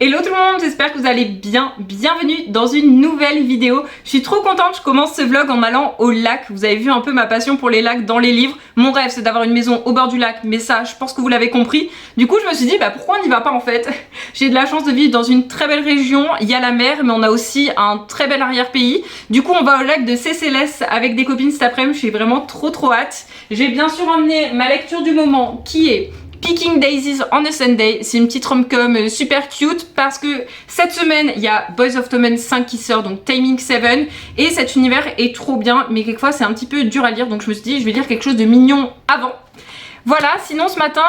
Hello tout le monde, j'espère que vous allez bien. Bienvenue dans une nouvelle vidéo. Je suis trop contente, je commence ce vlog en allant au lac. Vous avez vu un peu ma passion pour les lacs dans les livres. Mon rêve c'est d'avoir une maison au bord du lac, mais ça je pense que vous l'avez compris. Du coup je me suis dit pourquoi on n'y va pas en fait. J'ai de la chance de vivre dans une très belle région, il y a la mer mais on a aussi un très bel arrière-pays. Du coup on va au lac de Seyssel avec des copines cet après-midi, je suis vraiment trop hâte. J'ai bien sûr emmené ma lecture du moment qui est Picking Daisies on a Sunday. C'est une petite rom-com super cute parce que cette semaine il y a Boys of Tommen 5 qui sort, donc Taming 7, et cet univers est trop bien mais quelquefois c'est un petit peu dur à lire, donc je me suis dit je vais lire quelque chose de mignon avant. Voilà, sinon ce matin,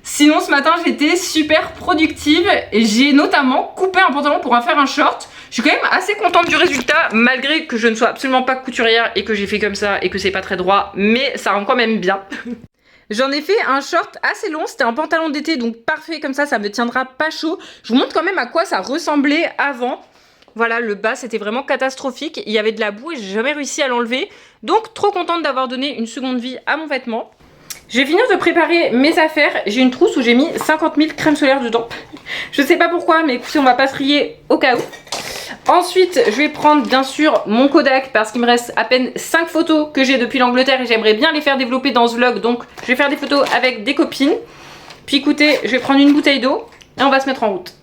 sinon ce matin j'étais super productive et j'ai notamment coupé un pantalon pour en faire un short. Je suis quand même assez contente du résultat malgré que je ne sois absolument pas couturière et que j'ai fait comme ça et que c'est pas très droit, mais ça rend quand même bien. J'en ai fait un short assez long, c'était un pantalon d'été donc parfait, comme ça me tiendra pas chaud. Je vous montre quand même à quoi ça ressemblait avant. Voilà, le bas c'était vraiment catastrophique, il y avait de la boue et j'ai jamais réussi à l'enlever. Donc trop contente d'avoir donné une seconde vie à mon vêtement. Je vais finir de préparer mes affaires, j'ai une trousse où j'ai mis 50 000 crèmes solaires dedans. Je sais pas pourquoi mais écoutez on va pas se trier au cas où. Ensuite, je vais prendre bien sûr mon Kodak parce qu'il me reste à peine 5 photos que j'ai depuis l'Angleterre et j'aimerais bien les faire développer dans ce vlog. Donc, je vais faire des photos avec des copines. Puis écoutez, je vais prendre une bouteille d'eau et on va se mettre en route.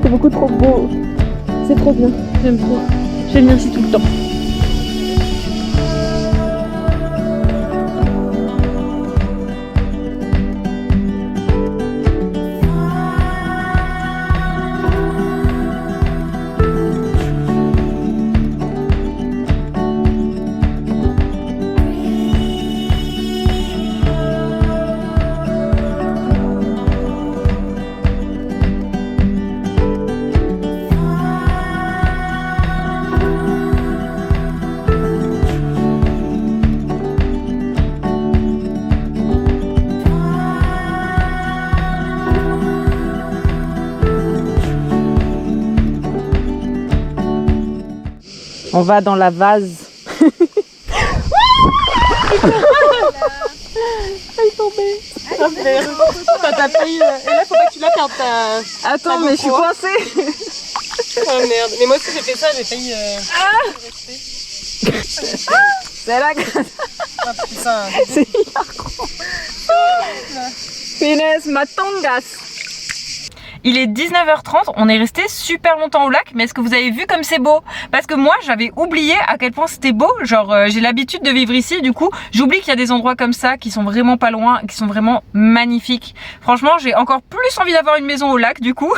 Beaucoup trop beau, c'est trop bien, j'aime trop, j'aime bien ici tout le temps. On va dans la vase. Elle est tombée. Ah merde. T'as failli. Et là faut pas que tu la perdes ta. Attends mais je suis coincée. Oh merde. Mais moi aussi j'ai fait ça, j'ai failli. C'est la grâce. Ah putain. C'est hyper con. Finesse matongas. Il est 19h30, on est resté super longtemps au lac, mais est-ce que vous avez vu comme c'est beau? Parce que moi j'avais oublié à quel point c'était beau, genre j'ai l'habitude de vivre ici, du coup j'oublie qu'il y a des endroits comme ça qui sont vraiment pas loin, qui sont vraiment magnifiques. Franchement j'ai encore plus envie d'avoir une maison au lac du coup.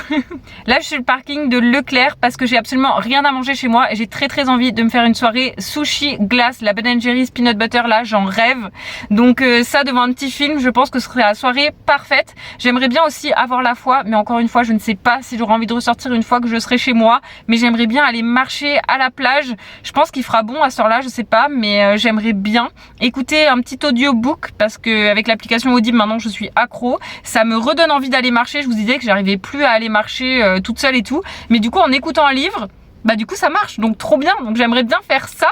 Là je suis le parking de Leclerc parce que j'ai absolument rien à manger chez moi et j'ai très envie de me faire une soirée sushi glace, la Ben & Jerry's peanut butter là, j'en rêve. Donc ça devant un petit film, je pense que ce serait la soirée parfaite. J'aimerais bien aussi avoir la foi, mais encore une fois je ne sais pas si j'aurai envie de ressortir une fois que je serai chez moi, mais j'aimerais bien aller marcher à la plage. Je pense qu'il fera bon à ce heure-là, je sais pas, mais j'aimerais bien écouter un petit audiobook parce que avec l'application Audible maintenant je suis accro, ça me redonne envie d'aller marcher. Je vous disais que j'arrivais plus à aller marcher toute seule et tout, mais du coup en écoutant un livre, du coup ça marche, donc trop bien. Donc j'aimerais bien faire ça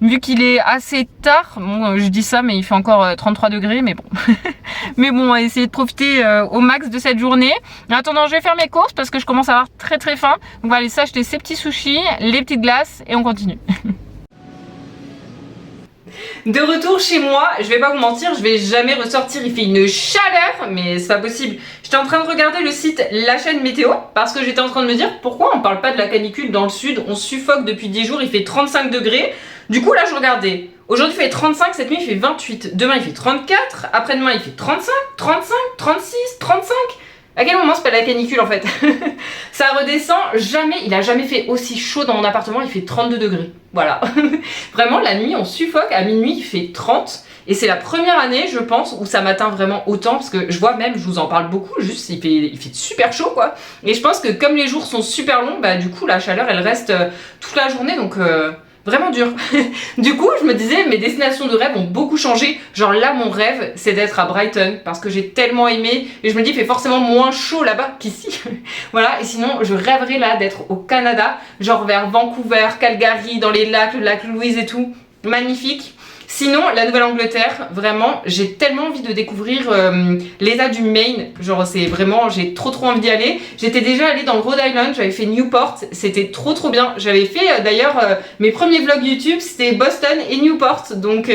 vu qu'il est assez tard. Bon je dis ça mais il fait encore 33 degrés, mais bon mais bon on va essayer de profiter au max de cette journée. En attendant je vais faire mes courses parce que je commence à avoir très faim. Donc on va aller s'acheter ces petits sushis, les petites glaces et on continue. De retour chez moi, je vais pas vous mentir, je vais jamais ressortir, il fait une chaleur, mais c'est pas possible. J'étais en train de regarder le site La Chaîne Météo, parce que j'étais en train de me dire pourquoi on parle pas de la canicule dans le sud, on suffoque depuis 10 jours, il fait 35 degrés. Du coup là je regardais, aujourd'hui il fait 35, cette nuit il fait 28, demain il fait 34, après-demain il fait 35, 35, 36, 35. À quel moment c'est pas la canicule en fait? Ça redescend jamais, il a jamais fait aussi chaud dans mon appartement, il fait 32 degrés. Voilà. Vraiment la nuit on suffoque, à minuit il fait 30 et c'est la première année je pense où ça m'atteint vraiment autant parce que je vois même, je vous en parle beaucoup, juste il fait super chaud quoi. Et je pense que comme les jours sont super longs, du coup la chaleur elle reste toute la journée donc vraiment dur. Du coup, je me disais, mes destinations de rêve ont beaucoup changé. Genre là, mon rêve, c'est d'être à Brighton parce que j'ai tellement aimé. Et je me dis, il fait forcément moins chaud là-bas qu'ici. Voilà, et sinon, je rêverais là d'être au Canada, genre vers Vancouver, Calgary, dans les lacs, le lac Louise et tout. Magnifique. Sinon, la Nouvelle-Angleterre, vraiment, j'ai tellement envie de découvrir l'État du Maine. Genre, c'est vraiment, j'ai trop envie d'y aller. J'étais déjà allée dans le Rhode Island, j'avais fait Newport, c'était trop bien. J'avais fait d'ailleurs mes premiers vlogs YouTube, c'était Boston et Newport. Donc,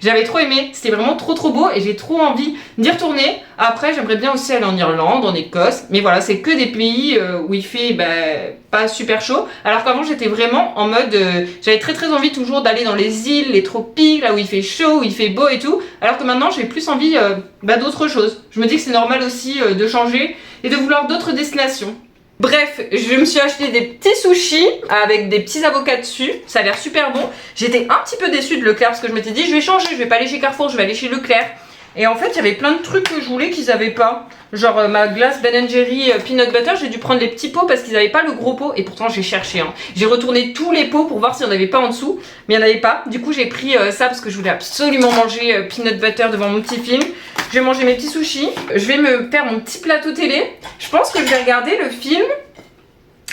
j'avais trop aimé. C'était vraiment trop beau et j'ai trop envie d'y retourner. Après, j'aimerais bien aussi aller en Irlande, en Écosse. Mais voilà, c'est que des pays où il fait pas super chaud. Alors qu'avant, j'étais vraiment en mode... j'avais très envie toujours d'aller dans les îles, les tropiques, là où il fait chaud, où il fait beau et tout. Alors que maintenant, j'ai plus envie d'autre chose. Je me dis que c'est normal aussi de changer et de vouloir d'autres destinations. Bref, je me suis acheté des petits sushis avec des petits avocats dessus. Ça a l'air super bon. J'étais un petit peu déçue de Leclerc parce que je m'étais dit, je vais changer, je vais pas aller chez Carrefour, je vais aller chez Leclerc. Et en fait, il y avait plein de trucs que je voulais qu'ils avaient pas. Genre ma glace Ben Jerry peanut butter, j'ai dû prendre les petits pots parce qu'ils avaient pas le gros pot. Et pourtant, j'ai cherché. Hein. J'ai retourné tous les pots pour voir s'il n'y en avait pas en dessous. Mais il n'y en avait pas. Du coup, j'ai pris ça parce que je voulais absolument manger peanut butter devant mon petit film. Je vais manger mes petits sushis. Je vais me faire mon petit plateau télé. Je pense que je vais regarder le film.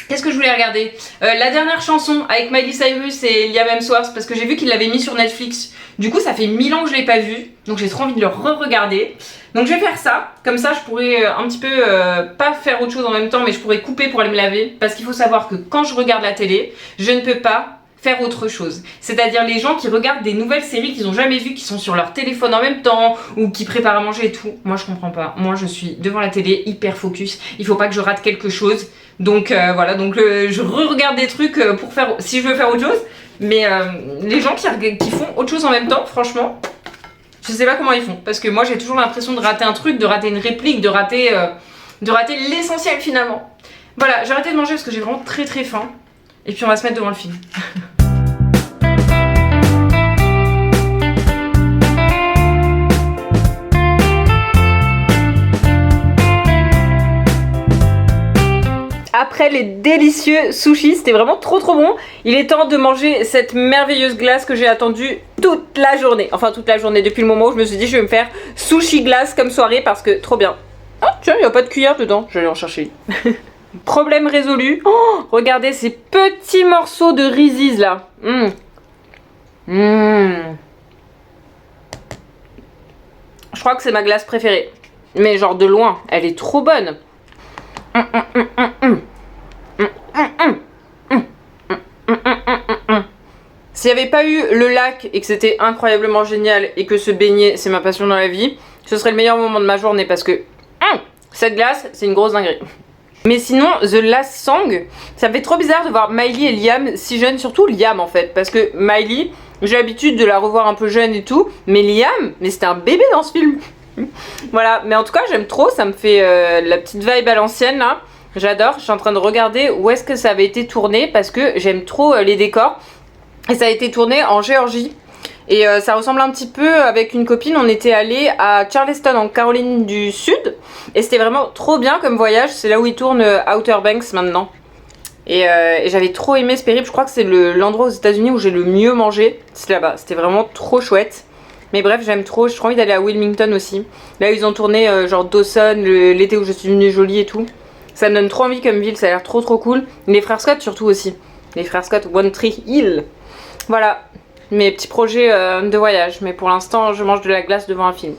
Qu'est-ce que je voulais regarder la dernière chanson avec Miley Cyrus et Liam Hemsworth parce que j'ai vu qu'il l'avait mis sur Netflix. Du coup, ça fait 1000 ans que je l'ai pas vu, donc j'ai trop envie de le re-regarder. Donc je vais faire ça, comme ça je pourrais un petit peu, pas faire autre chose en même temps, mais je pourrais couper pour aller me laver. Parce qu'il faut savoir que quand je regarde la télé, je ne peux pas faire autre chose. C'est-à-dire les gens qui regardent des nouvelles séries qu'ils n'ont jamais vues, qui sont sur leur téléphone en même temps, ou qui préparent à manger et tout. Moi je comprends pas. Moi je suis devant la télé, hyper focus. Il faut pas que je rate quelque chose. Donc voilà, donc je re-regarde des trucs pour faire, si je veux faire autre chose. Mais les gens qui font autre chose en même temps, franchement, je sais pas comment ils font. Parce que moi j'ai toujours l'impression de rater un truc, de rater une réplique, de rater l'essentiel finalement. Voilà, j'ai arrêté de manger parce que j'ai vraiment très faim. Et puis on va se mettre devant le film. Après les délicieux sushis, c'était vraiment trop bon. Il est temps de manger cette merveilleuse glace que j'ai attendue toute la journée. Enfin toute la journée, depuis le moment où je me suis dit je vais me faire sushi glace comme soirée parce que trop bien. Ah tiens, il n'y a pas de cuillère dedans, je vais aller en chercher une. Problème résolu. Oh, regardez ces petits morceaux de Reese's là. Je crois que c'est ma glace préférée. Mais genre de loin, elle est trop bonne. S'il n'y avait pas eu le lac et que c'était incroyablement génial et que se baigner c'est ma passion dans la vie, ce serait le meilleur moment de ma journée parce que cette glace c'est une grosse dinguerie. Mais sinon, The Last Song, ça me fait trop bizarre de voir Miley et Liam si jeunes, surtout Liam en fait, parce que Miley, j'ai l'habitude de la revoir un peu jeune et tout, mais Liam, mais c'était un bébé dans ce film. Voilà, mais en tout cas j'aime trop, ça me fait la petite vibe à l'ancienne là, j'adore. Je suis en train de regarder où est-ce que ça avait été tourné parce que j'aime trop les décors. Et ça a été tourné en Géorgie. Et ça ressemble un petit peu avec une copine, on était allé à Charleston en Caroline du Sud. Et c'était vraiment trop bien comme voyage, c'est là où ils tournent Outer Banks maintenant. Et j'avais trop aimé ce périple, je crois que c'est l'endroit aux États-Unis où j'ai le mieux mangé. C'est là-bas, c'était vraiment trop chouette. Mais bref, j'aime trop, j'ai trop envie d'aller à Wilmington aussi. Là ils ont tourné genre Dawson, l'été où je suis devenue jolie et tout. Ça me donne trop envie comme ville, ça a l'air trop cool. Les frères Scott surtout aussi. Les frères Scott, One Tree Hill. Voilà, mes petits projets de voyage. Mais pour l'instant, je mange de la glace devant un film.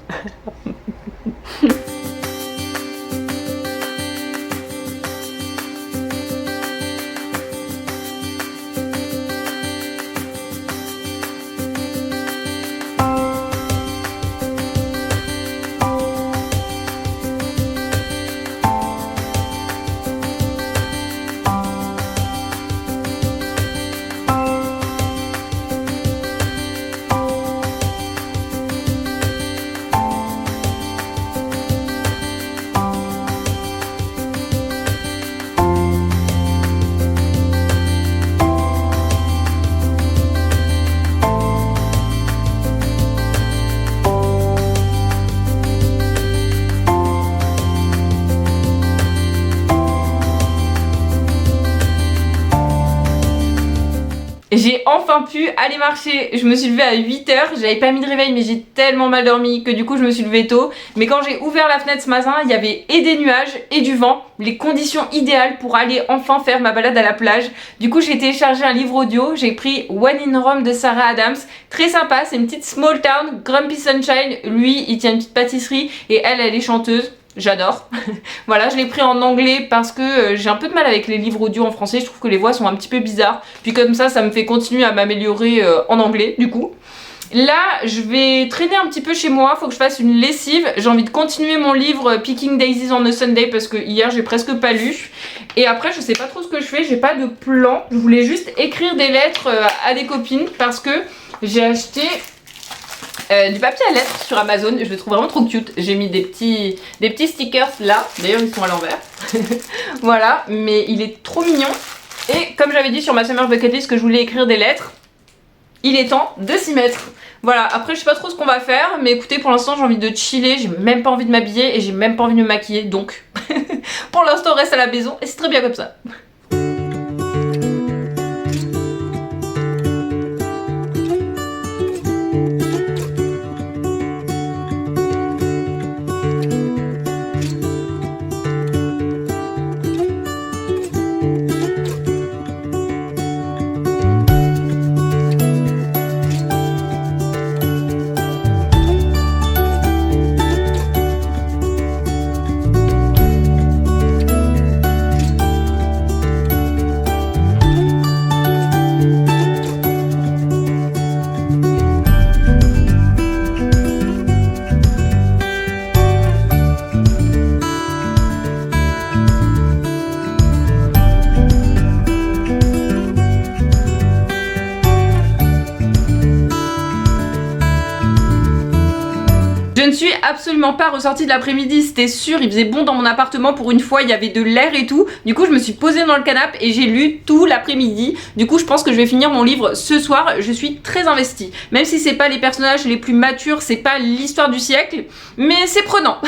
J'ai enfin pu aller marcher. Je me suis levée à 8h, j'avais pas mis de réveil mais j'ai tellement mal dormi que du coup je me suis levée tôt. Mais quand j'ai ouvert la fenêtre ce matin, il y avait et des nuages et du vent, les conditions idéales pour aller enfin faire ma balade à la plage. Du coup j'ai téléchargé un livre audio, j'ai pris When in Rome de Sarah Adams. Très sympa, c'est une petite small town, Grumpy Sunshine. Lui il tient une petite pâtisserie et elle est chanteuse. J'adore. Voilà, je l'ai pris en anglais parce que j'ai un peu de mal avec les livres audio en français. Je trouve que les voix sont un petit peu bizarres. Puis comme ça me fait continuer à m'améliorer en anglais du coup. Là, je vais traîner un petit peu chez moi. Faut que je fasse une lessive. J'ai envie de continuer mon livre Picking Daisies on a Sunday parce que hier j'ai presque pas lu. Et après, je sais pas trop ce que je fais. J'ai pas de plan. Je voulais juste écrire des lettres à des copines parce que j'ai acheté du papier à lettres sur Amazon, je le trouve vraiment trop cute. J'ai mis des petits stickers là, d'ailleurs ils sont à l'envers. Voilà, mais il est trop mignon. Et comme j'avais dit sur ma Summer Bucket List que je voulais écrire des lettres, il est temps de s'y mettre. Voilà, après je sais pas trop ce qu'on va faire, mais écoutez, pour l'instant j'ai envie de chiller, j'ai même pas envie de m'habiller et j'ai même pas envie de me maquiller, donc pour l'instant on reste à la maison et c'est très bien comme ça. Je ne suis absolument pas ressortie de l'après-midi, c'était sûr, il faisait bon dans mon appartement pour une fois, il y avait de l'air et tout. Du coup je me suis posée dans le canapé et j'ai lu tout l'après-midi. Du coup je pense que je vais finir mon livre ce soir, je suis très investie. Même si c'est pas les personnages les plus matures, c'est pas l'histoire du siècle, mais c'est prenant.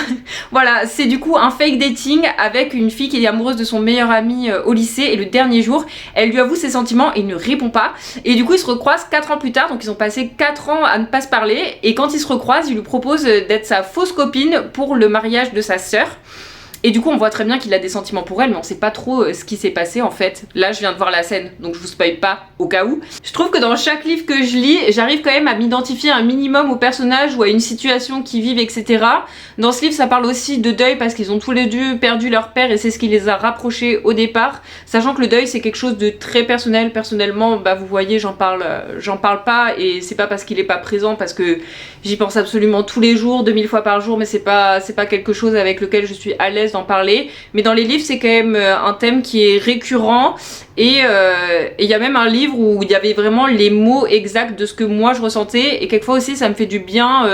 Voilà, c'est du coup un fake dating avec une fille qui est amoureuse de son meilleur ami au lycée et le dernier jour, elle lui avoue ses sentiments et il ne répond pas. Et du coup ils se recroisent 4 ans plus tard, donc ils ont passé 4 ans à ne pas se parler et quand ils se recroisent, il lui propose d'être sa fausse copine pour le mariage de sa sœur. Et du coup on voit très bien qu'il a des sentiments pour elle mais on sait pas trop ce qui s'est passé en fait. Là je viens de voir la scène donc je vous spoil pas au cas où. Je trouve que dans chaque livre que je lis j'arrive quand même à m'identifier un minimum au personnage ou à une situation qu'ils vivent etc. Dans ce livre ça parle aussi de deuil parce qu'ils ont tous les deux perdu leur père et c'est ce qui les a rapprochés au départ. Sachant que le deuil c'est quelque chose de très personnel. Personnellement bah vous voyez j'en parle pas et c'est pas parce qu'il est pas présent parce que j'y pense absolument tous les jours, 2000 fois par jour mais c'est pas quelque chose avec lequel je suis à l'aise d'en parler, mais dans les livres c'est quand même un thème qui est récurrent et il y a même un livre où il y avait vraiment les mots exacts de ce que moi je ressentais et quelquefois aussi ça me fait du bien,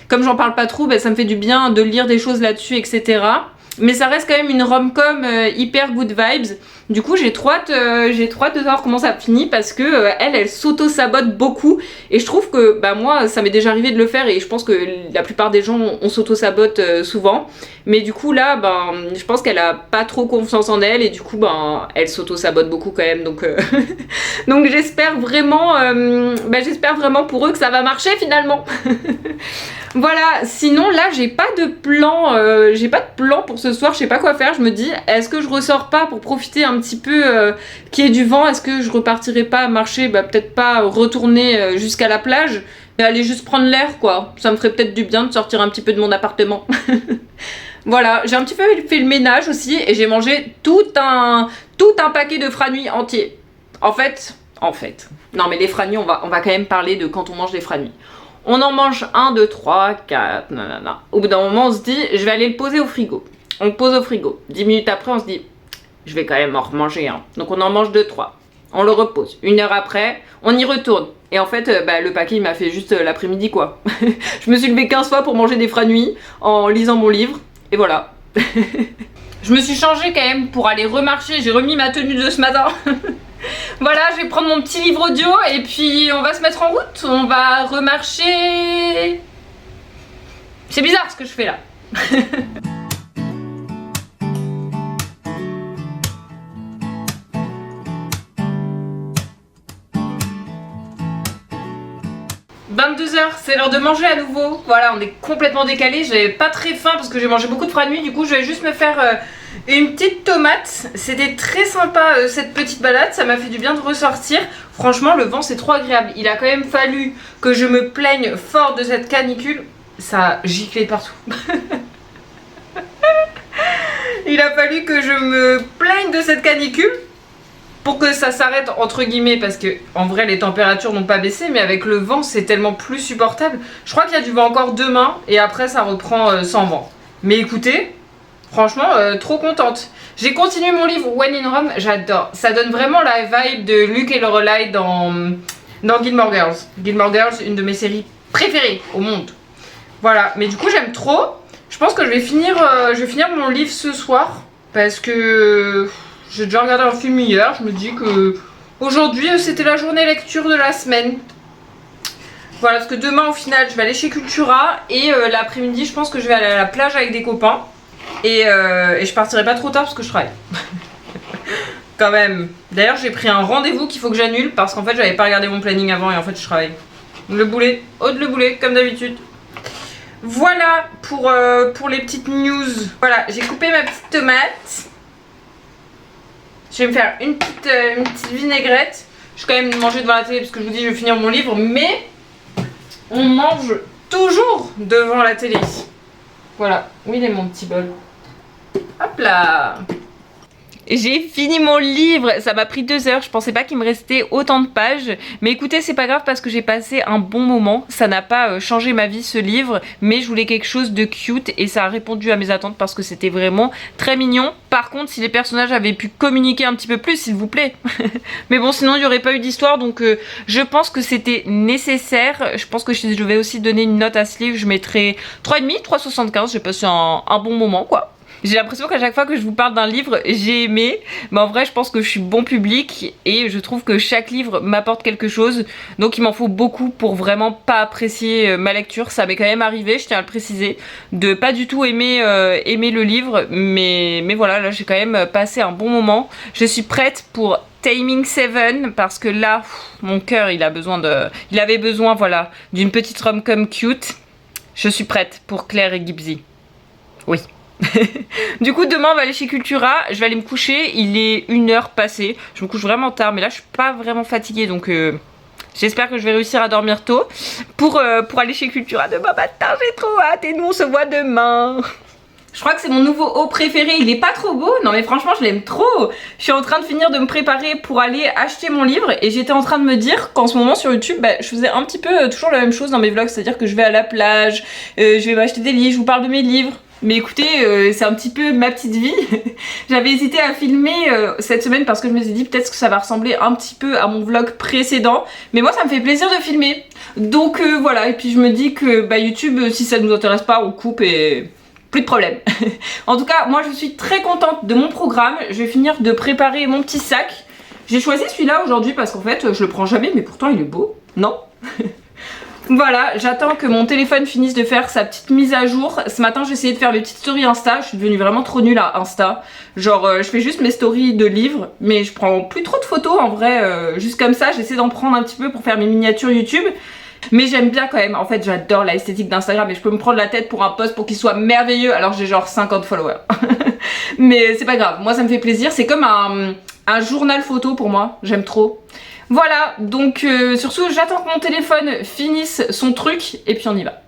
comme j'en parle pas trop, bah, ça me fait du bien de lire des choses là-dessus etc. Mais ça reste quand même une rom-com hyper good vibes. Du coup j'ai trop hâte de voir comment ça finit parce que elle s'auto-sabote beaucoup et je trouve que bah moi ça m'est déjà arrivé de le faire et je pense que la plupart des gens on s'auto-sabote souvent. Mais du coup là ben je pense qu'elle a pas trop confiance en elle et du coup ben elle s'auto-sabote beaucoup quand même donc donc j'espère vraiment pour eux que ça va marcher finalement. Voilà, sinon là j'ai pas de plan pour ce soir, je sais pas quoi faire, je me dis est-ce que je ressors pas pour profiter un petit peu qu'il y ait du vent, est-ce que je repartirai pas marcher, bah peut-être pas retourner jusqu'à la plage, mais aller juste prendre l'air quoi, ça me ferait peut-être du bien de sortir un petit peu de mon appartement. Voilà, j'ai un petit peu fait le ménage aussi et j'ai mangé tout un paquet de franuis entiers. En fait, non mais les franuis on va quand même parler de quand on mange des franuis. On en mange 1, 2, 3, 4, nanana. Au bout d'un moment, on se dit, je vais aller le poser au frigo. On le pose au frigo. 10 minutes après, on se dit, je vais quand même en remanger un. Donc on en mange 2, 3. On le repose. 1 heure après, on y retourne. Et en fait, le paquet, il m'a fait juste l'après-midi, quoi. Je me suis levée 15 fois pour manger des franuis en lisant mon livre. Et voilà. Je me suis changée quand même pour aller remarcher. J'ai remis ma tenue de ce matin. Voilà, je vais prendre mon petit livre audio et puis on va se mettre en route, on va remarcher. C'est bizarre ce que je fais là. 22 h, c'est l'heure de manger à nouveau. Voilà, on est complètement décalé. J'avais pas très faim parce que j'ai mangé beaucoup de fruits de nuit. Du coup, je vais juste me faire une petite tomate. C'était très sympa cette petite balade. Ça m'a fait du bien de ressortir. Franchement, le vent, c'est trop agréable. Il a quand même fallu que je me plaigne fort de cette canicule. Ça a giclé partout. Il a fallu que je me plaigne de cette canicule pour que ça s'arrête entre guillemets, parce que en vrai les températures n'ont pas baissé, mais avec le vent c'est tellement plus supportable. Je crois qu'il y a du vent encore demain et après ça reprend sans vent. Mais écoutez, franchement trop contente. J'ai continué mon livre When in Rome, j'adore. Ça donne vraiment la vibe de Luke et Lorelai dans Gilmore Girls. Gilmore Girls, une de mes séries préférées au monde. Voilà, mais du coup j'aime trop. Je pense que je vais finir mon livre ce soir parce que j'ai déjà regardé un film hier. Je me dis que aujourd'hui c'était la journée lecture de la semaine. Voilà, parce que demain au final je vais aller chez Cultura et l'après-midi je pense que je vais aller à la plage avec des copains et je partirai pas trop tard parce que je travaille. Quand même. D'ailleurs j'ai pris un rendez-vous qu'il faut que j'annule parce qu'en fait j'avais pas regardé mon planning avant et en fait je travaille. Le boulet, Aude le boulet comme d'habitude. Voilà pour les petites news. Voilà, j'ai coupé ma petite tomate. Je vais me faire une petite vinaigrette. Je vais quand même manger devant la télé parce que je vous dis je vais finir mon livre. Mais on mange toujours devant la télé. Voilà, où il est mon petit bol? Hop là. J'ai fini mon livre, ça m'a pris 2 heures, je pensais pas qu'il me restait autant de pages. Mais écoutez, c'est pas grave parce que j'ai passé un bon moment. Ça n'a pas changé ma vie ce livre, mais je voulais quelque chose de cute et ça a répondu à mes attentes parce que c'était vraiment très mignon. Par contre, si les personnages avaient pu communiquer un petit peu plus, s'il vous plaît. Mais bon, sinon il n'y aurait pas eu d'histoire, donc je pense que c'était nécessaire. Je pense que je vais aussi donner une note à ce livre, je mettrai 3,5, 3,75, j'ai passé un bon moment quoi. J'ai l'impression qu'à chaque fois que je vous parle d'un livre, j'ai aimé. Mais en vrai, je pense que je suis bon public et je trouve que chaque livre m'apporte quelque chose. Donc il m'en faut beaucoup pour vraiment pas apprécier ma lecture. Ça m'est quand même arrivé, je tiens à le préciser, de pas du tout aimer le livre. Mais voilà, là j'ai quand même passé un bon moment. Je suis prête pour Taming 7 parce que là, mon cœur il avait besoin voilà, d'une petite rom-com cute. Je suis prête pour Claire et Gibbsy. Oui. Du coup demain on va aller chez Cultura, je vais aller me coucher, il est 1h passée, je me couche vraiment tard mais là je suis pas vraiment fatiguée donc j'espère que je vais réussir à dormir tôt pour aller chez Cultura demain matin, j'ai trop hâte et nous on se voit demain. Je crois que c'est mon nouveau haut préféré, il est pas trop beau, non mais franchement je l'aime trop. Je suis en train de finir de me préparer pour aller acheter mon livre et j'étais en train de me dire qu'en ce moment sur YouTube, je faisais un petit peu toujours la même chose dans mes vlogs, c'est-à-dire que je vais à la plage, je vais m'acheter des livres, je vous parle de mes livres. Mais écoutez, c'est un petit peu ma petite vie. J'avais hésité à filmer cette semaine parce que je me suis dit peut-être que ça va ressembler un petit peu à mon vlog précédent. Mais moi ça me fait plaisir de filmer. Donc voilà, et puis je me dis que YouTube, si ça ne nous intéresse pas, on coupe et plus de problème. En tout cas, moi je suis très contente de mon programme. Je vais finir de préparer mon petit sac. J'ai choisi celui-là aujourd'hui parce qu'en fait je le prends jamais, mais pourtant il est beau, non? Voilà, j'attends que mon téléphone finisse de faire sa petite mise à jour. Ce matin j'ai essayé de faire mes petites stories Insta, je suis devenue vraiment trop nulle à Insta. Genre je fais juste mes stories de livres, mais je prends plus trop de photos en vrai, juste comme ça, j'essaie d'en prendre un petit peu pour faire mes miniatures YouTube. Mais j'aime bien quand même, en fait j'adore l'esthétique d'Instagram et je peux me prendre la tête pour un post pour qu'il soit merveilleux alors j'ai genre 50 followers. Mais c'est pas grave, moi ça me fait plaisir, c'est comme un journal photo pour moi, j'aime trop. Voilà, donc sur ce, j'attends que mon téléphone finisse son truc et puis on y va.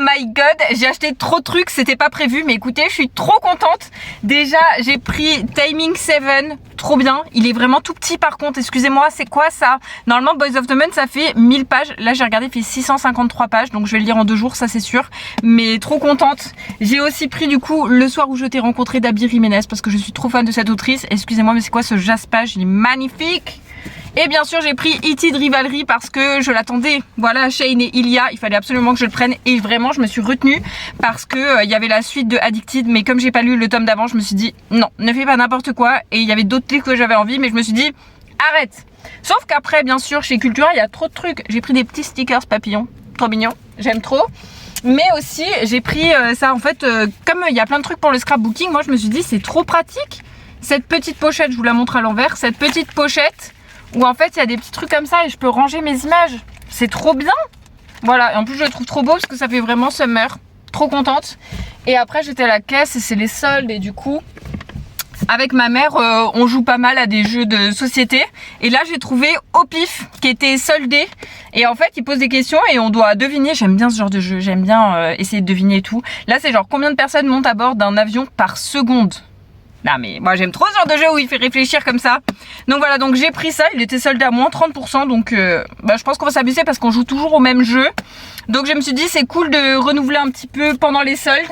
My god, j'ai acheté trop de trucs, c'était pas prévu, mais écoutez, je suis trop contente. Déjà, j'ai pris Taming 7, trop bien. Il est vraiment tout petit par contre, excusez-moi, c'est quoi ça? Normalement, Boys of the Month, ça fait 1000 pages. Là, j'ai regardé, il fait 653 pages, donc je vais le lire en 2 jours, ça c'est sûr. Mais trop contente. J'ai aussi pris du coup Le soir où je t'ai rencontré d'Abby Jiménez, parce que je suis trop fan de cette autrice. Excusez-moi, mais c'est quoi ce jaspage? Il est magnifique. Et bien sûr j'ai pris E.T. de Rivalry parce que je l'attendais. Voilà, Shane et Ilia, il fallait absolument que je le prenne. Et vraiment je me suis retenue parce que il y avait la suite de Addicted. Mais comme j'ai pas lu le tome d'avant, je me suis dit non, ne fais pas n'importe quoi. Et il y avait d'autres livres que j'avais envie, mais je me suis dit arrête. Sauf qu'après bien sûr chez Cultura il y a trop de trucs. J'ai pris des petits stickers papillons, trop mignons, j'aime trop. Mais aussi j'ai pris ça en fait, comme il y a plein de trucs pour le scrapbooking, moi je me suis dit c'est trop pratique. Cette petite pochette, je vous la montre à l'envers, cette petite pochette où en fait il y a des petits trucs comme ça et je peux ranger mes images. C'est trop bien. Voilà, et en plus je le trouve trop beau parce que ça fait vraiment summer. Trop contente. Et après j'étais à la caisse et c'est les soldes et du coup avec ma mère on joue pas mal à des jeux de société. Et là j'ai trouvé Au Pif qui était soldé. Et en fait il pose des questions et on doit deviner. J'aime bien ce genre de jeu, j'aime bien essayer de deviner et tout. Là c'est genre combien de personnes montent à bord d'un avion par seconde. Non mais moi j'aime trop ce genre de jeu où il fait réfléchir comme ça. Donc voilà, donc j'ai pris ça, il était soldé à moins 30%. Donc je pense qu'on va s'amuser parce qu'on joue toujours au même jeu. Donc je me suis dit c'est cool de renouveler un petit peu pendant les soldes.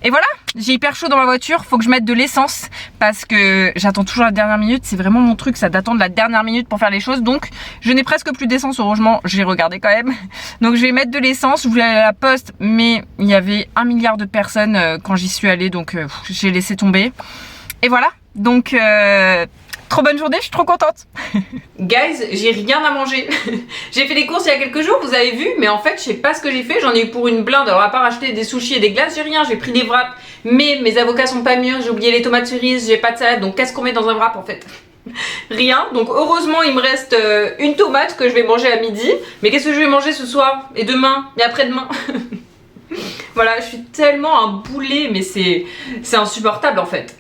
Et voilà, j'ai hyper chaud dans ma voiture, faut que je mette de l'essence parce que j'attends toujours la dernière minute. C'est vraiment mon truc, ça d'attendre la dernière minute pour faire les choses. Donc je n'ai presque plus d'essence, heureusement, j'ai regardé quand même. Donc je vais mettre de l'essence, je voulais aller à la poste mais il y avait 1 milliard de personnes quand j'y suis allée. Donc j'ai laissé tomber. Et voilà, donc trop bonne journée, je suis trop contente. Guys, j'ai rien à manger. J'ai fait les courses il y a quelques jours, vous avez vu, mais en fait je sais pas ce que j'ai fait, j'en ai eu pour une blinde. Alors à part acheter des sushis et des glaces, j'ai rien, j'ai pris des wraps, mais mes avocats sont pas mûrs, j'ai oublié les tomates cerises, j'ai pas de salade, donc qu'est-ce qu'on met dans un wrap en fait? Rien, donc heureusement il me reste une tomate que je vais manger à midi. Mais qu'est-ce que je vais manger ce soir? Et demain? Et après-demain? Voilà, je suis tellement un boulet, mais c'est insupportable en fait.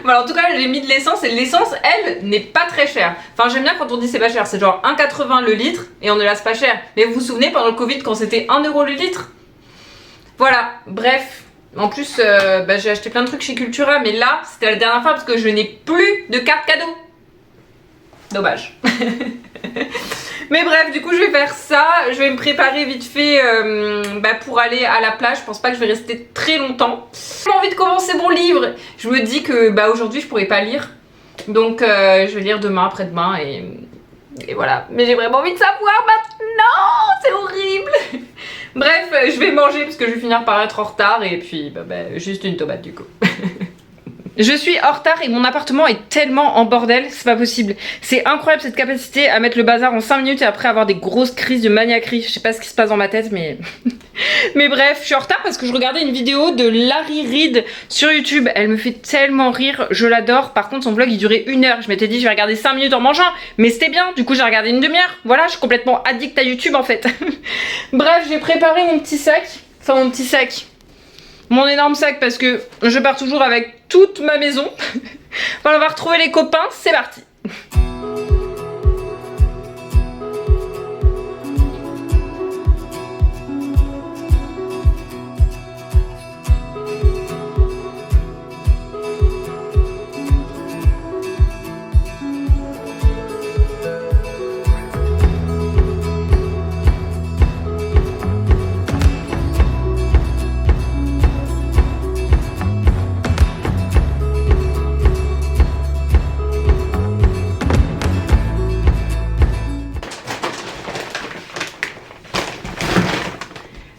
Voilà, en tout cas j'ai mis de l'essence et l'essence elle n'est pas très chère. Enfin j'aime bien quand on dit c'est pas cher, c'est genre 1,80 le litre et on ne laisse pas cher. Mais vous vous souvenez pendant le Covid quand c'était 1 euro le litre? Voilà, bref. En plus j'ai acheté plein de trucs chez Cultura, mais là c'était la dernière fois parce que je n'ai plus de carte cadeau. Dommage. Mais bref, du coup je vais faire ça, je vais me préparer vite fait pour aller à la plage. Je pense pas que je vais rester très longtemps. J'ai envie de commencer mon livre. Je me dis que aujourd'hui je pourrais pas lire. Donc je vais lire demain, après-demain et voilà. Mais j'ai vraiment envie de savoir maintenant, c'est horrible. Bref, je vais manger parce que je vais finir par être en retard. Et puis juste une tomate du coup. Je suis en retard et mon appartement est tellement en bordel, c'est pas possible. C'est incroyable cette capacité à mettre le bazar en 5 minutes et après avoir des grosses crises de maniaquerie. Je sais pas ce qui se passe dans ma tête mais... Mais bref, je suis en retard parce que je regardais une vidéo de Larry Reed sur YouTube. Elle me fait tellement rire, je l'adore. Par contre son vlog il durait 1 heure. Je m'étais dit je vais regarder 5 minutes en mangeant. Mais c'était bien, du coup j'ai regardé une demi-heure. Voilà, je suis complètement addict à YouTube en fait. Bref, j'ai préparé mon petit sac. Enfin mon petit sac, mon énorme sac parce que je pars toujours avec toute ma maison. Voilà, on va retrouver les copains, c'est parti.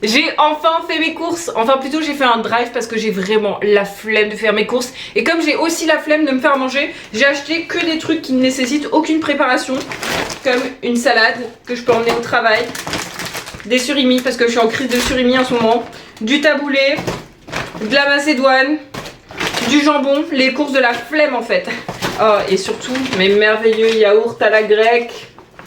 J'ai enfin fait mes courses, enfin plutôt j'ai fait un drive parce que j'ai vraiment la flemme de faire mes courses. Et comme j'ai aussi la flemme de me faire manger, j'ai acheté que des trucs qui ne nécessitent aucune préparation. Comme une salade que je peux emmener au travail, des surimi parce que je suis en crise de surimi en ce moment, du taboulé, de la macédoine, du jambon, les courses de la flemme en fait. Oh, et surtout mes merveilleux yaourts à la grecque,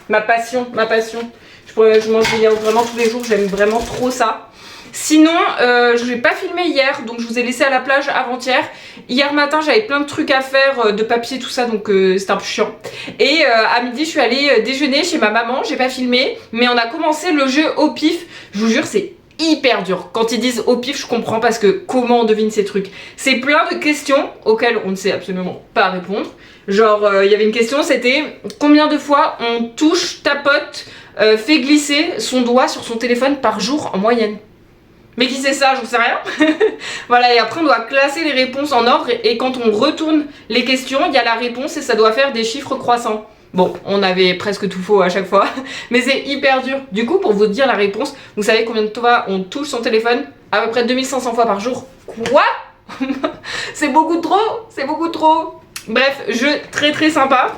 ma passion, ma passion. Je mange des yaourts vraiment tous les jours, j'aime vraiment trop ça. Sinon, je n'ai pas filmé hier, donc je vous ai laissé à la plage avant-hier. Hier matin, j'avais plein de trucs à faire, de papier, tout ça, donc c'était un peu chiant. Et à midi, je suis allée déjeuner chez ma maman, j'ai pas filmé, mais on a commencé le jeu au pif. Je vous jure, c'est hyper dur. Quand ils disent au pif, je comprends parce que comment on devine ces trucs? C'est plein de questions auxquelles on ne sait absolument pas répondre. Genre, il y avait une question, c'était combien de fois on touche, tapote, fait glisser son doigt sur son téléphone par jour en moyenne? Mais qui c'est ça, j'en sais rien. Voilà, et après on doit classer les réponses en ordre et quand on retourne les questions, il y a la réponse et ça doit faire des chiffres croissants. Bon, on avait presque tout faux à chaque fois, mais c'est hyper dur. Du coup, pour vous dire la réponse, vous savez combien de fois on touche son téléphone? À peu près 2500 fois par jour. Quoi? C'est beaucoup trop, c'est beaucoup trop. Bref, jeu très très sympa.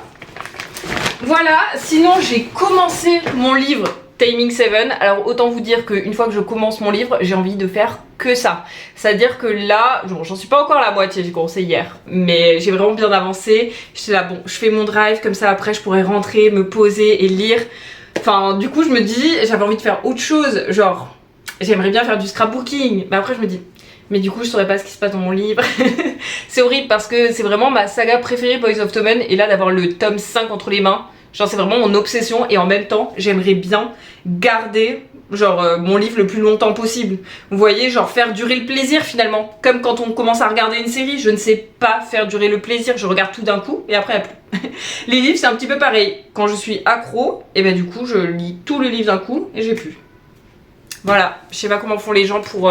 Voilà, sinon j'ai commencé mon livre Taming 7. Alors autant vous dire qu'une fois que je commence mon livre, j'ai envie de faire que ça. C'est-à-dire que là, j'en suis pas encore à la moitié, j'ai commencé hier, mais j'ai vraiment bien avancé. J'étais là, bon, je fais mon drive, comme ça après je pourrais rentrer, me poser et lire. Enfin, du coup je me dis, j'avais envie de faire autre chose, genre, j'aimerais bien faire du scrapbooking. Mais après je me dis, mais du coup je saurais pas ce qui se passe dans mon livre. C'est horrible parce que c'est vraiment ma saga préférée, Boys of Tommen, et là d'avoir le tome 5 entre les mains, genre c'est vraiment mon obsession et en même temps j'aimerais bien garder genre mon livre le plus longtemps possible. Vous voyez, genre faire durer le plaisir finalement. Comme quand on commence à regarder une série, je ne sais pas faire durer le plaisir, je regarde tout d'un coup et après il n'y a plus. Les livres c'est un petit peu pareil. Quand je suis accro, et ben du coup je lis tout le livre d'un coup et j'ai plus. Voilà, je sais pas comment font les gens pour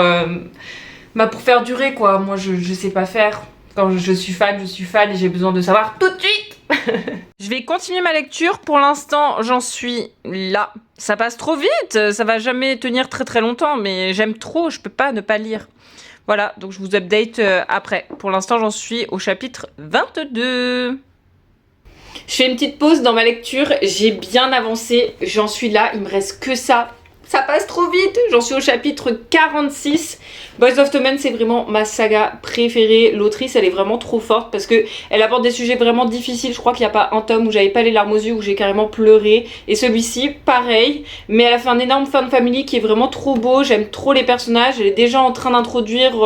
faire durer quoi. Moi je sais pas faire. Quand je suis fan et j'ai besoin de savoir tout de suite. Je vais continuer ma lecture. Pour l'instant, j'en suis là. Ça passe trop vite. Ça va jamais tenir très très longtemps, mais j'aime trop. Je peux pas ne pas lire. Voilà, donc je vous update après. Pour l'instant, j'en suis au chapitre 22. Je fais une petite pause dans ma lecture. J'ai bien avancé. J'en suis là. Il me reste que ça. Ça passe trop vite, j'en suis au chapitre 46. Boys of Tommen, c'est vraiment ma saga préférée. L'autrice, elle est vraiment trop forte parce que elle aborde des sujets vraiment difficiles. Je crois qu'il n'y a pas un tome où j'avais pas les larmes aux yeux, où j'ai carrément pleuré. Et celui-ci, pareil. Mais elle a fait un énorme fan family qui est vraiment trop beau. J'aime trop les personnages. Elle est déjà en train d'introduire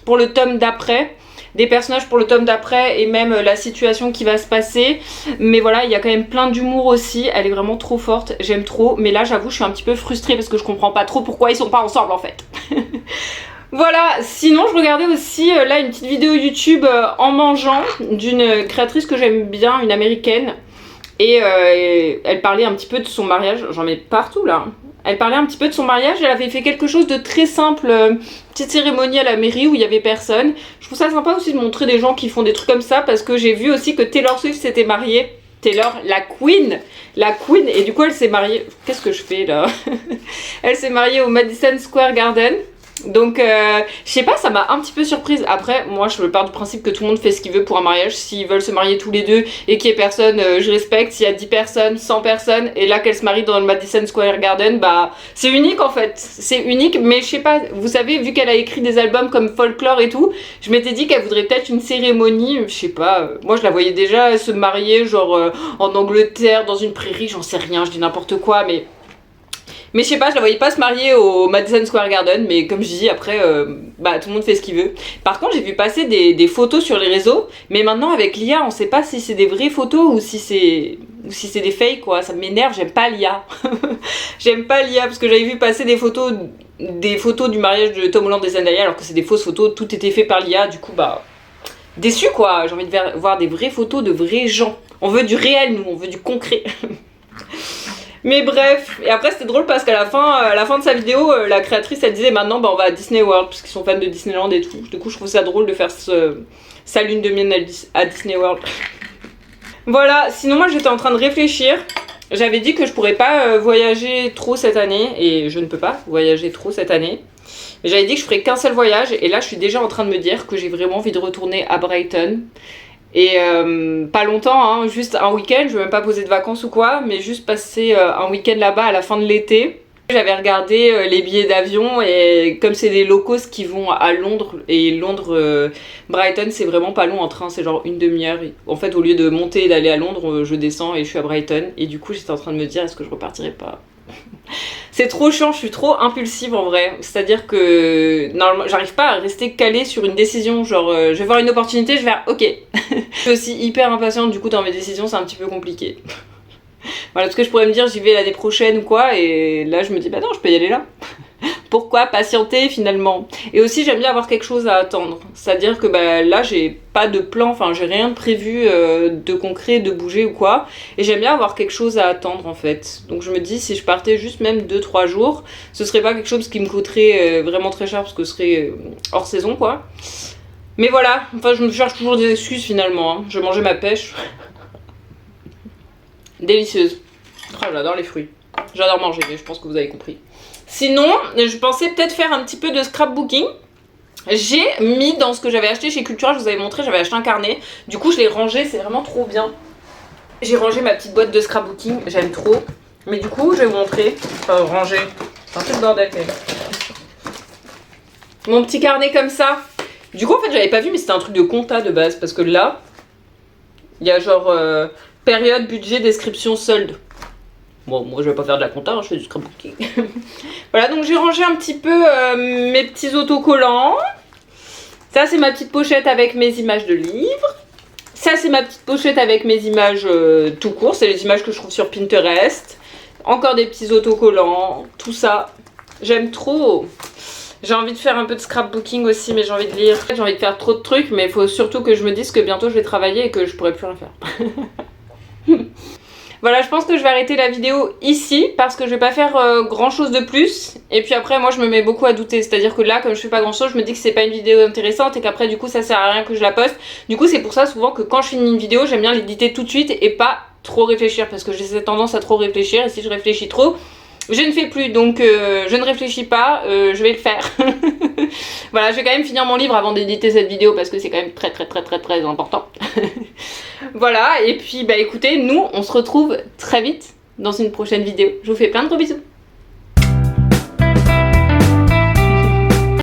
pour le tome d'après des personnages pour le tome d'après et même la situation qui va se passer. Mais voilà, il y a quand même plein d'humour aussi. Elle est vraiment trop forte, j'aime trop. Mais là, j'avoue, je suis un petit peu frustrée parce que je comprends pas trop pourquoi ils sont pas ensemble en fait. Voilà, sinon je regardais aussi là une petite vidéo YouTube en mangeant d'une créatrice que j'aime bien, une américaine. Et elle parlait un petit peu de son mariage. J'en mets partout là. Elle parlait un petit peu de son mariage, elle avait fait quelque chose de très simple, petite cérémonie à la mairie où il y avait personne. Je trouve ça sympa aussi de montrer des gens qui font des trucs comme ça parce que j'ai vu aussi que Taylor Swift s'était mariée. Taylor, la queen, et du coup elle s'est mariée, qu'est-ce que je fais là? Elle s'est mariée au Madison Square Garden. Donc je sais pas, ça m'a un petit peu surprise. Après moi je pars du principe que tout le monde fait ce qu'il veut pour un mariage. S'ils veulent se marier tous les deux et qu'il y ait personne, je respecte. S'il y a 10 personnes, 100 personnes et là qu'elle se marie dans le Madison Square Garden, bah c'est unique en fait. C'est unique, mais je sais pas, vous savez, vu qu'elle a écrit des albums comme Folklore et tout, je m'étais dit qu'elle voudrait peut-être une cérémonie, je sais pas, moi je la voyais déjà se marier genre en Angleterre, dans une prairie, j'en sais rien, je dis n'importe quoi, mais je sais pas, je la voyais pas se marier au Madison Square Garden, mais comme je dis, après, bah tout le monde fait ce qu'il veut. Par contre, j'ai vu passer des photos sur les réseaux, mais maintenant avec l'IA, on sait pas si c'est des vraies photos ou si c'est des fakes, quoi. Ça m'énerve, j'aime pas l'IA. J'aime pas l'IA parce que j'avais vu passer des photos du mariage de Tom Holland et Zendaya, alors que c'est des fausses photos, tout était fait par l'IA, du coup, bah, déçu quoi. J'ai envie de voir des vraies photos de vrais gens. On veut du réel, nous, on veut du concret. Mais bref, et après c'était drôle parce qu'à la fin de sa vidéo, la créatrice elle disait maintenant bah on va à Disney World parce qu'ils sont fans de Disneyland et tout. Du coup je trouve ça drôle de faire sa lune de miel à Disney World. Voilà, sinon moi j'étais en train de réfléchir. J'avais dit que je pourrais pas voyager trop cette année et je ne peux pas voyager trop cette année. Mais j'avais dit que je ferais qu'un seul voyage et là je suis déjà en train de me dire que j'ai vraiment envie de retourner à Brighton. Et pas longtemps, hein, juste un week-end, je vais même pas poser de vacances ou quoi, mais juste passer un week-end là-bas à la fin de l'été. J'avais regardé les billets d'avion et comme c'est des locaux qui vont à Londres, et Londres, Brighton c'est vraiment pas long en train, c'est genre une demi-heure. En fait au lieu de monter et d'aller à Londres, je descends et je suis à Brighton. Et du coup j'étais en train de me dire est-ce que je repartirais pas. C'est trop chiant, je suis trop impulsive en vrai. C'est-à-dire que normalement j'arrive pas à rester calée sur une décision. Genre je vais voir une opportunité, je vais faire ok. Je suis aussi hyper impatiente, du coup dans mes décisions c'est un petit peu compliqué. Voilà, parce que je pourrais me dire j'y vais l'année prochaine ou quoi, et là je me dis bah non, je peux y aller là. Pourquoi patienter finalement? Et aussi j'aime bien avoir quelque chose à attendre. C'est-à-dire que bah, là j'ai pas de plan, enfin j'ai rien de prévu de concret, de bouger ou quoi. Et j'aime bien avoir quelque chose à attendre en fait. Donc je me dis si je partais juste même 2-3 jours, ce serait pas quelque chose qui me coûterait vraiment très cher parce que ce serait hors saison quoi. Mais voilà, enfin je me cherche toujours des excuses finalement. Hein. Je vais manger ma pêche. Délicieuse. Oh, j'adore les fruits. J'adore manger, mais je pense que vous avez compris. Sinon, je pensais peut-être faire un petit peu de scrapbooking. J'ai mis dans ce que j'avais acheté chez Cultura, je vous avais montré, j'avais acheté un carnet. Du coup, je l'ai rangé, c'est vraiment trop bien. J'ai rangé ma petite boîte de scrapbooking, j'aime trop. Mais du coup, je vais vous montrer. Enfin, ranger. C'est un peu le bordel, mais... Mon petit carnet comme ça. Du coup, en fait, j'avais pas vu, mais c'était un truc de compta de base. Parce que là, il y a genre période, budget, description, solde. Bon, moi je vais pas faire de la compta, hein, je fais du scrapbooking. Voilà, donc j'ai rangé un petit peu mes petits autocollants. Ça, c'est ma petite pochette avec mes images de livres. Ça, c'est ma petite pochette avec mes images tout court. C'est les images que je trouve sur Pinterest. Encore des petits autocollants. Tout ça, j'aime trop. J'ai envie de faire un peu de scrapbooking aussi, mais j'ai envie de lire. J'ai envie de faire trop de trucs, mais il faut surtout que je me dise que bientôt je vais travailler et que je pourrai plus rien faire. Voilà, je pense que je vais arrêter la vidéo ici parce que je vais pas faire grand chose de plus. Et puis après, moi je me mets beaucoup à douter. C'est-à-dire que là, comme je fais pas grand chose, je me dis que c'est pas une vidéo intéressante et qu'après du coup ça sert à rien que je la poste. Du coup, c'est pour ça souvent que quand je finis une vidéo, j'aime bien l'éditer tout de suite et pas trop réfléchir parce que j'ai cette tendance à trop réfléchir et si je réfléchis trop, je ne fais plus. Donc je ne réfléchis pas, je vais le faire. Voilà, je vais quand même finir mon livre avant d'éditer cette vidéo parce que c'est quand même très important. Voilà, et puis bah écoutez, nous on se retrouve très vite dans une prochaine vidéo. Je vous fais plein de gros bisous.